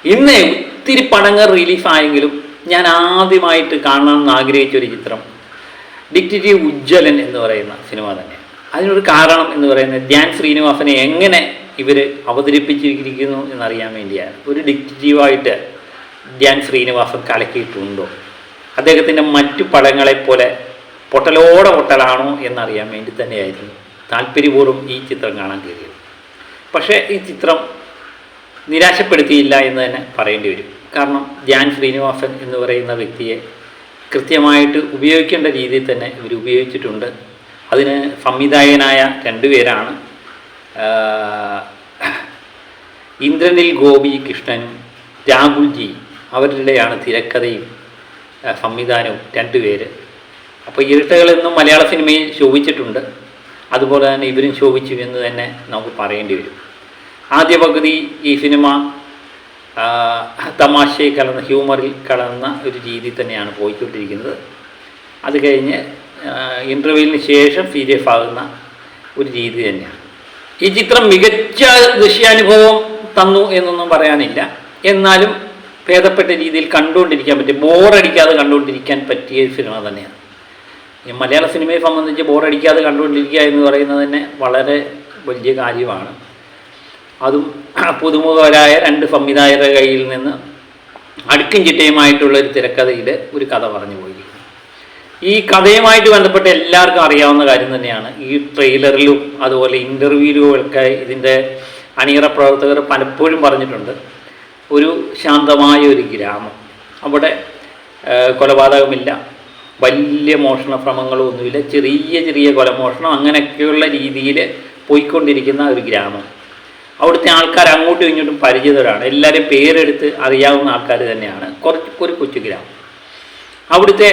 ഇന്ന് ഒത്തിരി പടങ്ങൾ റിലീഫായെങ്കിലും ഞാൻ ആദ്യമായിട്ട് കാണണമെന്ന് ആഗ്രഹിച്ചൊരു ചിത്രം ഡിറ്റക്റ്റീവ് ഉജ്ജ്വലൻ എന്ന് പറയുന്ന സിനിമ തന്നെയാണ്. അതിനൊരു കാരണം എന്ന് പറയുന്നത് ധ്യാൻ ശ്രീനിവാസനെ എങ്ങനെ ഇവർ അവതരിപ്പിച്ചിരിക്കുന്നു എന്നറിയാൻ വേണ്ടിയാണ്. ഒരു ഡിറ്റക്റ്റീവായിട്ട് ധ്യാൻ ശ്രീനിവാസൻ കലക്കിയിട്ടുണ്ടോ, അദ്ദേഹത്തിൻ്റെ മറ്റു പടങ്ങളെപ്പോലെ പൊട്ടലാണോ എന്നറിയാൻ വേണ്ടി തന്നെയായിരുന്നു താല്പര്യപൂർവ്വം ഈ ചിത്രം കാണാൻ കയറിയത്. പക്ഷേ ഈ ചിത്രം നിരാശപ്പെടുത്തിയില്ല എന്ന് തന്നെ പറയേണ്ടി വരും. കാരണം ധ്യാൻ ശ്രീനിവാസൻ എന്ന് പറയുന്ന വ്യക്തിയെ കൃത്യമായിട്ട് ഉപയോഗിക്കേണ്ട രീതിയിൽ തന്നെ ഇവർ ഉപയോഗിച്ചിട്ടുണ്ട്. അതിന് സംവിധായകനായ രണ്ടുപേരാണ്, ഇന്ദ്രനിൽ ഗോപി കൃഷ്ണനും രാഹുൽജി, അവരുടെയാണ് തിരക്കഥയും സംവിധാനവും രണ്ടുപേര്. അപ്പോൾ ഇരട്ടകളെന്നും മലയാള സിനിമയിൽ ശോഭിച്ചിട്ടുണ്ട്, അതുപോലെ തന്നെ ഇവരും ശോഭിച്ചു എന്ന് തന്നെ നമുക്ക് പറയേണ്ടി വരും. ആദ്യ പകുതി ഈ സിനിമ തമാശയിൽ കലർന്ന ഹ്യൂമറിൽ കലർന്ന ഒരു രീതി തന്നെയാണ് പോയിക്കൊണ്ടിരിക്കുന്നത്. അത് കഴിഞ്ഞ് ഇൻ്റർവ്യൂവിന് ശേഷം സീരിയസ് ആകുന്ന ഒരു രീതി തന്നെയാണ്. ഈ ചിത്രം മികച്ച ദൃശ്യാനുഭവം തന്നു എന്നൊന്നും പറയാനില്ല, എന്നാലും ഭേദപ്പെട്ട രീതിയിൽ കണ്ടുകൊണ്ടിരിക്കാൻ പറ്റും, ബോറടിക്കാതെ കണ്ടുകൊണ്ടിരിക്കാൻ പറ്റിയ സിനിമ തന്നെയാണ്. ഈ മലയാള സിനിമയെ സംബന്ധിച്ച് ബോറടിക്കാതെ കണ്ടുകൊണ്ടിരിക്കുക എന്ന് പറയുന്നത് തന്നെ വളരെ വലിയ കാര്യമാണ്. അതും പുതുമുഖരായ രണ്ട് സംവിധായകരുടെ കയ്യിൽ നിന്ന് അടുക്കും ചിട്ടയുമായിട്ടുള്ള ഒരു തിരക്കഥയിൽ ഒരു കഥ പറഞ്ഞു പോയിരിക്കുന്നു. ഈ കഥയുമായിട്ട് ബന്ധപ്പെട്ട് എല്ലാവർക്കും അറിയാവുന്ന കാര്യം തന്നെയാണ്. ഈ ട്രെയിലറിലും അതുപോലെ ഇൻ്റർവ്യൂവിലുമൊക്കെ ഇതിൻ്റെ അണിയറ പ്രവർത്തകർ പലപ്പോഴും പറഞ്ഞിട്ടുണ്ട്. ഒരു ശാന്തമായ ഒരു ഗ്രാമം, അവിടെ കൊലപാതകമില്ല, വലിയ മോഷണ ശ്രമങ്ങളൊന്നുമില്ല, ചെറിയ ചെറിയ കൊലമോഷണം അങ്ങനെയൊക്കെയുള്ള രീതിയിൽ പോയിക്കൊണ്ടിരിക്കുന്ന ഒരു ഗ്രാമം. അവിടുത്തെ ആൾക്കാർ അങ്ങോട്ടും ഇങ്ങോട്ടും പരിചിതരാണ്, എല്ലാവരും പേരെടുത്ത് അറിയാവുന്ന ആൾക്കാർ തന്നെയാണ്. ഒരു കൊച്ചു ഗ്രാമം. അവിടുത്തെ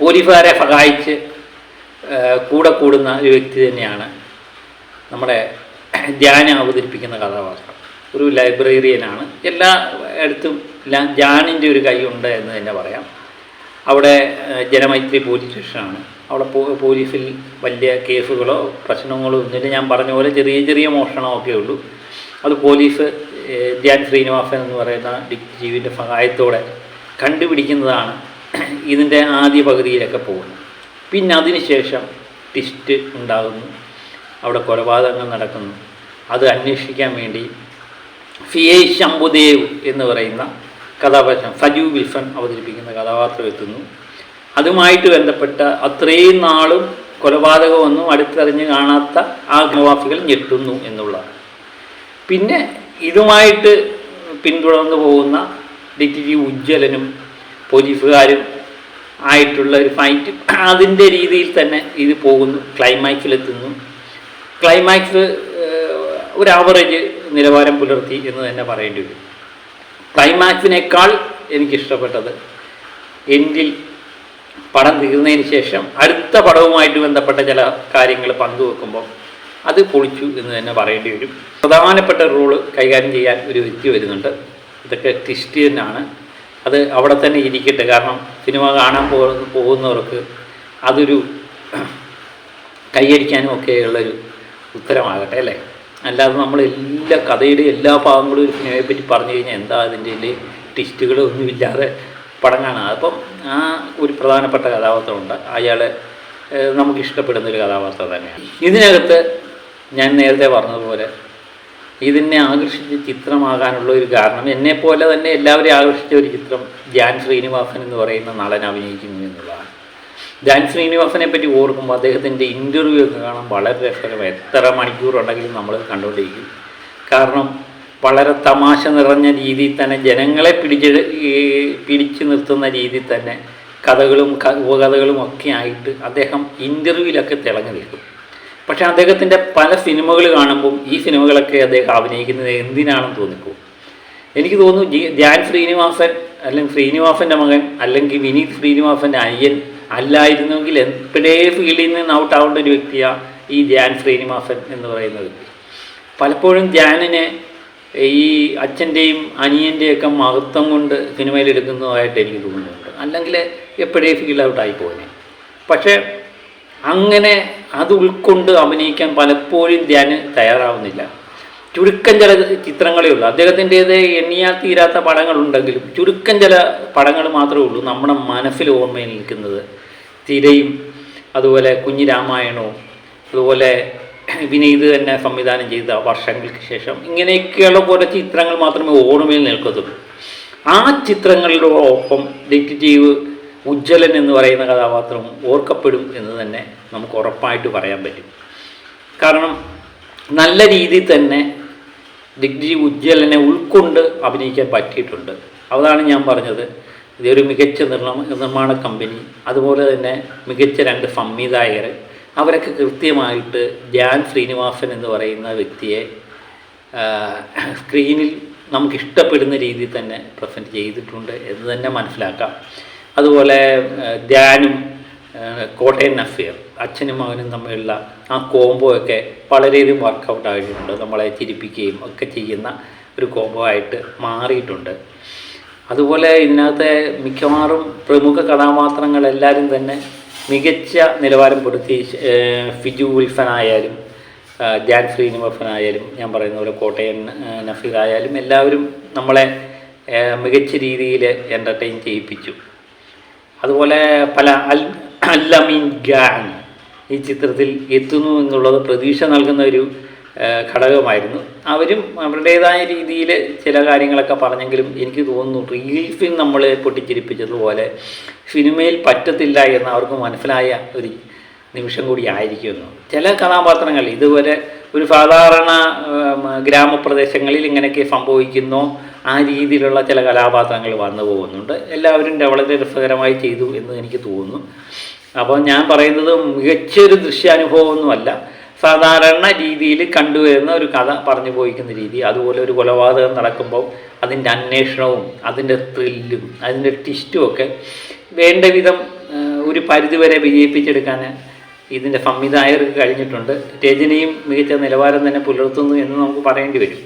പോലീസുകാരെ സഹായിച്ച് കൂടെ കൂടുന്ന ഒരു വ്യക്തി തന്നെയാണ് നമ്മുടെ ധ്യാൻ അവതരിപ്പിക്കുന്ന കഥാപാത്രം. ഒരു ലൈബ്രറിയനാണ്, എല്ലാ ഇടത്തും ധ്യാനിൻ്റെ ഒരു കൈയുണ്ട് എന്ന് തന്നെ പറയാം. അവിടെ ജനമൈത്രി പോലീസ് സ്റ്റേഷനാണ്. അവിടെ പോലീസിൽ വലിയ കേസുകളോ പ്രശ്നങ്ങളോ ഒന്നുമില്ല. ഞാൻ പറഞ്ഞ പോലെ ചെറിയ ചെറിയ മോഷണമൊക്കെ ഉള്ളൂ. അത് പോലീസ് ധ്യാൻ ശ്രീനിവാസൻ എന്ന് പറയുന്ന ഡിറ്റക്റ്റീവിൻ്റെ സഹായത്തോടെ കണ്ടുപിടിക്കുന്നതാണ് ഇതിൻ്റെ ആദ്യ പകുതിയിലൊക്കെ പോകുന്നത്. പിന്നെ അതിനുശേഷം ട്വിസ്റ്റ് ഉണ്ടാകുന്നു, അവിടെ കൊലപാതകങ്ങൾ നടക്കുന്നു. അത് അന്വേഷിക്കാൻ വേണ്ടി CI ശംഭുദേവ് എന്ന് പറയുന്ന കഥാപാത്രം സജു വിൽസൺ അവതരിപ്പിക്കുന്ന കഥാപാത്രം എത്തുന്നു. അതുമായിട്ട് ബന്ധപ്പെട്ട അത്രയും നാളും കൊലപാതകമൊന്നും അടുത്തറിഞ്ഞ് കാണാത്ത ആ ഗ്രാമവാസികൾ ഞെട്ടുന്നു എന്നുള്ളതാണ്. പിന്നെ ഇതുമായിട്ട് പിന്തുടർന്നു പോകുന്ന ഡിറ്റക്റ്റീവ് ഉജ്ജ്വലനും പോലീസുകാരും ആയിട്ടുള്ള ഒരു ഫൈറ്റ്, അതിൻ്റെ രീതിയിൽ തന്നെ ഇത് പോകുന്നു. ക്ലൈമാക്സിലെത്തുന്നു. ക്ലൈമാക്സ് ഒരു ആവറേജ് നിലവാരം പുലർത്തി എന്ന് തന്നെ പറയേണ്ടി വരും. ക്ലൈമാക്സിനേക്കാൾ എനിക്കിഷ്ടപ്പെട്ടത് എൻഡിൽ പടം തീർന്നതിന് ശേഷം അടുത്ത പടവുമായിട്ട് ബന്ധപ്പെട്ട ചില കാര്യങ്ങൾ പങ്കുവെക്കുമ്പോൾ അത് പൊളിച്ചു എന്ന് തന്നെ പറയേണ്ടി വരും. പ്രധാനപ്പെട്ട റോള് കൈകാര്യം ചെയ്യാൻ ഒരു വ്യക്തി വരുന്നുണ്ട്. ഇതൊക്കെ ട്വിസ്റ്റ് തന്നെയാണ്. അത് അവിടെ തന്നെ ഇരിക്കട്ടെ, കാരണം സിനിമ കാണാൻ പോകുന്നവർക്ക് അതൊരു കൈയടിക്കാനും ഒക്കെയുള്ളൊരു ഉത്തരമാകട്ടെ അല്ലേ. അല്ലാതെ നമ്മൾ എല്ലാ കഥയുടെ എല്ലാ ഭാഗങ്ങളും ഒരു സിനിമയെ പറ്റി പറഞ്ഞു കഴിഞ്ഞാൽ എന്താ അതിൻ്റെ ട്വിസ്റ്റുകളൊന്നുമില്ലാതെ പടം കാണാം. അപ്പം ആ ഒരു പ്രധാനപ്പെട്ട കഥാപാത്രമുണ്ട്, അയാൾ നമുക്കിഷ്ടപ്പെടുന്നൊരു കഥാപാത്രം തന്നെയാണ്. ഇതിനകത്ത് ഞാൻ നേരത്തെ പറഞ്ഞതുപോലെ ഇതിനെ ആകർഷിച്ച ചിത്രമാകാനുള്ള ഒരു കാരണം, എന്നെപ്പോലെ തന്നെ എല്ലാവരെയും ആകർഷിച്ച ഒരു ചിത്രം ധ്യാൻ ശ്രീനിവാസൻ എന്ന് പറയുന്ന നടൻ അഭിനയിക്കുന്നു എന്നുള്ളതാണ്. ധ്യാൻ ശ്രീനിവാസനെ പറ്റി ഓർക്കുമ്പോൾ അദ്ദേഹത്തിൻ്റെ ഇൻ്റർവ്യൂ ഒക്കെ കാണാൻ വളരെ രസകരമാണ്. എത്ര മണിക്കൂറുണ്ടെങ്കിലും നമ്മൾ കണ്ടുകൊണ്ടിരിക്കും. കാരണം വളരെ തമാശ നിറഞ്ഞ രീതിയിൽ തന്നെ ജനങ്ങളെ പിടിച്ചു നിർത്തുന്ന രീതിയിൽ തന്നെ കഥകളും ഉപകഥകളും ഒക്കെ ആയിട്ട് അദ്ദേഹം ഇൻ്റർവ്യൂവിലൊക്കെ തിളങ്ങി നിൽക്കും. പക്ഷേ അദ്ദേഹത്തിൻ്റെ പല സിനിമകൾ കാണുമ്പം ഈ സിനിമകളൊക്കെ അദ്ദേഹം അഭിനയിക്കുന്നത് എന്തിനാണെന്ന് തോന്നിപ്പോകും. എനിക്ക് തോന്നുന്നു ധ്യാൻ ശ്രീനിവാസൻ അല്ലെങ്കിൽ ശ്രീനിവാസൻ്റെ മകൻ അല്ലെങ്കിൽ വിനീത് ശ്രീനിവാസൻ്റെ അയ്യൻ അല്ലായിരുന്നെങ്കിൽ എപ്പോഴേ ഫീൽഡിൽ നിന്ന് ഔട്ടാവേണ്ട ഒരു വ്യക്തിയാണ് ഈ ധ്യാൻ ശ്രീനിവാസൻ എന്ന് പറയുന്ന വ്യക്തി. പലപ്പോഴും ധ്യാനിനെ ഈ അച്ഛൻ്റെയും അനിയൻ്റെയൊക്കെ മഹത്വം കൊണ്ട് സിനിമയിലെടുക്കുന്നതായിട്ട് എനിക്ക് തോന്നുന്നുണ്ട്. അല്ലെങ്കിൽ എപ്പോഴേ ഫീൽഡ് ഔട്ടായി പോകുന്നത്. പക്ഷേ അങ്ങനെ അത് ഉൾക്കൊണ്ട് അഭിനയിക്കാൻ പലപ്പോഴും ധ്യാൻ തയ്യാറാവുന്നില്ല. ചുരുക്കം ചില ചിത്രങ്ങളേ ഉള്ളൂ. അദ്ദേഹത്തിൻ്റേത് എണ്ണിയാൽ തീരാത്ത പടങ്ങളുണ്ടെങ്കിലും ചുരുക്കം ചില പടങ്ങൾ മാത്രമേ ഉള്ളൂ നമ്മുടെ മനസ്സിൽ ഓർമ്മയിൽ നിൽക്കുന്നത്. തിരയും അതുപോലെ കുഞ്ഞി രാമായണവും അതുപോലെ വിനീത് തന്നെ സംവിധാനം ചെയ്ത വർഷങ്ങൾക്ക് ശേഷം ഇങ്ങനെയൊക്കെയുള്ള പോലെ ചിത്രങ്ങൾ മാത്രമേ ഓർമ്മയിൽ നിൽക്കത്തുള്ളൂ. ആ ചിത്രങ്ങളോടൊപ്പം ഡിറ്റക്റ്റീവ് ഉജ്ജ്വലൻ എന്ന് പറയുന്ന കഥാപാത്രവും ഓർക്കപ്പെടും എന്ന് തന്നെ നമുക്ക് ഉറപ്പായിട്ട് പറയാൻ പറ്റും. കാരണം നല്ല രീതിയിൽ തന്നെ ഡിറ്റക്റ്റീവ് ഉജ്ജ്വലനെ ഉൾക്കൊണ്ട് അഭിനയിക്കാൻ പറ്റിയിട്ടുണ്ട്. അതാണ് ഞാൻ പറഞ്ഞത്, ഇതൊരു മികച്ച നിർമ്മാണ കമ്പനി, അതുപോലെ തന്നെ മികച്ച 2 സംവിധായകർ, അവരൊക്കെ കൃത്യമായിട്ട് ധ്യാൻ ശ്രീനിവാസൻ എന്ന് പറയുന്ന വ്യക്തിയെ സ്ക്രീനിൽ നമുക്കിഷ്ടപ്പെടുന്ന രീതിയിൽ തന്നെ പ്രസൻറ്റ് ചെയ്തിട്ടുണ്ട് എന്ന് തന്നെ മനസ്സിലാക്കാം. അതുപോലെ ധ്യാനും കോട്ടയം നസീർ, അച്ഛനും മകനും തമ്മിലുള്ള ആ കോംബോ ഒക്കെ വളരെയധികം വർക്കൗട്ട് ആയിട്ടുണ്ട്. നമ്മളെ ചിരിപ്പിക്കുകയും ഒക്കെ ചെയ്യുന്ന ഒരു കോംബോ ആയിട്ട് മാറിയിട്ടുണ്ട്. അതുപോലെ ഇതിനകത്തെ മിക്കവാറും പ്രമുഖ കഥാപാത്രങ്ങളെല്ലാവരും തന്നെ മികച്ച നിലവാരം പെടുത്തി. ഫിജു ഉൽഫനായാലും ധ്യാൻ ശ്രീനിവാസനായാലും ഞാൻ പറയുന്ന പോലെ കോട്ടയം നസീറായാലും എല്ലാവരും നമ്മളെ മികച്ച രീതിയിൽ എൻ്റർടൈൻ ചെയ്യിപ്പിച്ചു. അതുപോലെ പല അൽ-അമീൻ ഖാൻ ഈ ചിത്രത്തിൽ എത്തുന്നു എന്നുള്ളത് പ്രതീക്ഷ നൽകുന്ന ഒരു ഘടകമായിരുന്നു. അവരും അവരുടേതായ രീതിയിൽ ചില കാര്യങ്ങളൊക്കെ പറഞ്ഞെങ്കിലും എനിക്ക് തോന്നുന്നു റിയൽ ഫിലിം നമ്മളെ പൊട്ടിച്ചിരിപ്പിച്ചതുപോലെ സിനിമയിൽ പറ്റത്തില്ല എന്ന് അവർക്ക് മനസ്സിലായ ഒരു നിമിഷം കൂടി ആയിരിക്കുമെന്ന്. ചില കഥാപാത്രങ്ങൾ ഇതുവരെ ഒരു സാധാരണ ഗ്രാമപ്രദേശങ്ങളിൽ ഇങ്ങനെയൊക്കെ സംഭവിക്കുന്നോ ആ രീതിയിലുള്ള ചില കഥാപാത്രങ്ങൾ വന്നു പോകുന്നുണ്ട്. എല്ലാവരും വളരെ രസകരമായി ചെയ്തു എന്ന് എനിക്ക് തോന്നുന്നു. അപ്പോൾ ഞാൻ പറയുന്നത് മികച്ചൊരു ദൃശ്യാനുഭവമൊന്നുമല്ല, സാധാരണ രീതിയിൽ കണ്ടുവരുന്ന ഒരു കഥ പറഞ്ഞു പോയിക്കുന്ന രീതി. അതുപോലെ ഒരു കൊലപാതകം നടക്കുമ്പോൾ അതിൻ്റെ അന്വേഷണവും അതിൻ്റെ ത്രില്ലും അതിൻ്റെ ട്വിസ്റ്റും ഒക്കെ വേണ്ട വിധം ഒരു പരിധിവരെ വിജയിപ്പിച്ചെടുക്കാൻ ഇതിൻ്റെ സംവിധായകർക്ക് കഴിഞ്ഞിട്ടുണ്ട്. രചനയും മികച്ച നിലവാരം തന്നെ പുലർത്തുന്നു എന്ന് നമുക്ക് പറയേണ്ടി വരും.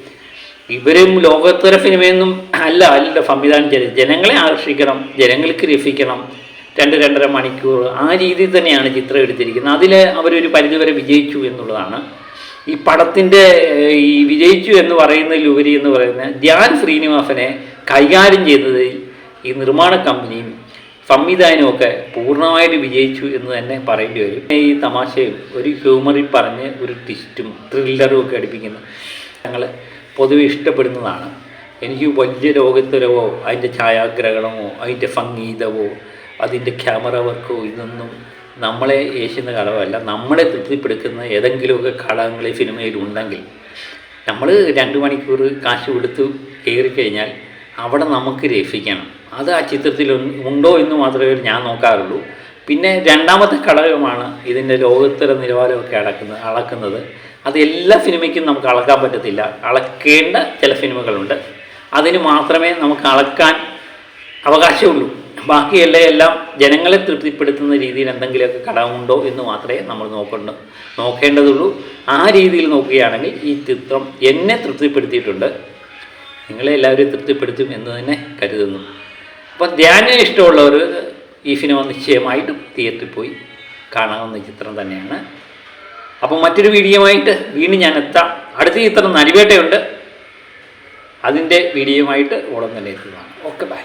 ഇവരും ലോകോത്തര സിനിമയൊന്നും അല്ല സംവിധാനം ചെയ്തത്. ജനങ്ങളെ ആകർഷിക്കണം, ജനങ്ങൾക്ക് രസിക്കണം, 2-2.5 മണിക്കൂർ ആ രീതിയിൽ തന്നെയാണ് ചിത്രം എടുത്തിരിക്കുന്നത്. അതിൽ അവരൊരു പരിധിവരെ വിജയിച്ചു എന്നുള്ളതാണ്. ഈ പടത്തിൻ്റെ ഈ വിജയിച്ചു എന്ന് പറയുന്നതിലുപരി എന്ന് പറയുന്നത് ധ്യാൻ ശ്രീനിവാസനെ കൈകാര്യം ചെയ്തതിൽ ഈ നിർമ്മാണ കമ്പനിയും സംവിധാനവും ഒക്കെ പൂർണ്ണമായിട്ട് വിജയിച്ചു എന്ന് തന്നെ പറയേണ്ടി വരും. ഈ തമാശയും ഒരു ഹ്യൂമറിൽ പറഞ്ഞ് ഒരു ട്വിസ്റ്റും ത്രില്ലറും ഒക്കെ അടുപ്പിക്കുന്ന ഞങ്ങൾ പൊതുവെ ഇഷ്ടപ്പെടുന്നതാണ്. എനിക്ക് വലിയ ലോകത്തരവോ അതിൻ്റെ ഛായാഗ്രഹണമോ അതിൻ്റെ സംഗീതമോ അതിൻ്റെ ക്യാമറ വർക്കോ ഇതൊന്നും നമ്മളെ ഏശുന്ന ഘടകമല്ല. നമ്മളെ തൃപ്തിപ്പെടുത്തുന്ന ഏതെങ്കിലുമൊക്കെ ഘടകങ്ങൾ ഈ സിനിമയിലുണ്ടെങ്കിൽ നമ്മൾ 2 മണിക്കൂർ കാശ് കൊടുത്ത് കയറിക്കഴിഞ്ഞാൽ അവിടെ നമുക്ക് രസിക്കണം. അത് ആ ചിത്രത്തിൽ ഉണ്ടോ എന്ന് മാത്രമേ ഞാൻ നോക്കാറുള്ളൂ. പിന്നെ രണ്ടാമത്തെ ഘടകമാണ് ഇതിൻ്റെ ലോകോത്തര നിലവാരമൊക്കെ അളക്കുന്നത്. അത് എല്ലാ സിനിമയ്ക്കും നമുക്ക് അളക്കാൻ പറ്റത്തില്ല. അളക്കേണ്ട ചില സിനിമകളുണ്ട്, അതിന് മാത്രമേ നമുക്ക് അളക്കാൻ അവകാശമുള്ളൂ. ബാക്കിയെല്ലാം ജനങ്ങളെ തൃപ്തിപ്പെടുത്തുന്ന രീതിയിൽ എന്തെങ്കിലുമൊക്കെ ഘടകമുണ്ടോ എന്ന് മാത്രമേ നമ്മൾ നോക്കേണ്ടതുള്ളൂ. ആ രീതിയിൽ നോക്കുകയാണെങ്കിൽ ഈ ചിത്രം എന്നെ തൃപ്തിപ്പെടുത്തിയിട്ടുണ്ട്, നിങ്ങളെ എല്ലാവരും തൃപ്തിപ്പെടുത്തും എന്ന് തന്നെ കരുതുന്നു. അപ്പം ധ്യാനം ഇഷ്ടമുള്ളവർ ഈ സിനിമ നിശ്ചയമായിട്ടും തിയേറ്ററിൽ പോയി കാണാവുന്ന ചിത്രം തന്നെയാണ്. അപ്പോൾ മറ്റൊരു വീഡിയോയുമായിട്ട് വീണ്ടും ഞാൻ എത്താം. അടുത്ത ചിത്രം നരിവേട്ടയുണ്ട്, അതിൻ്റെ വീഡിയോയുമായിട്ട് ഉടൻ തന്നെ എത്തുന്നതാണ്. Okay, by.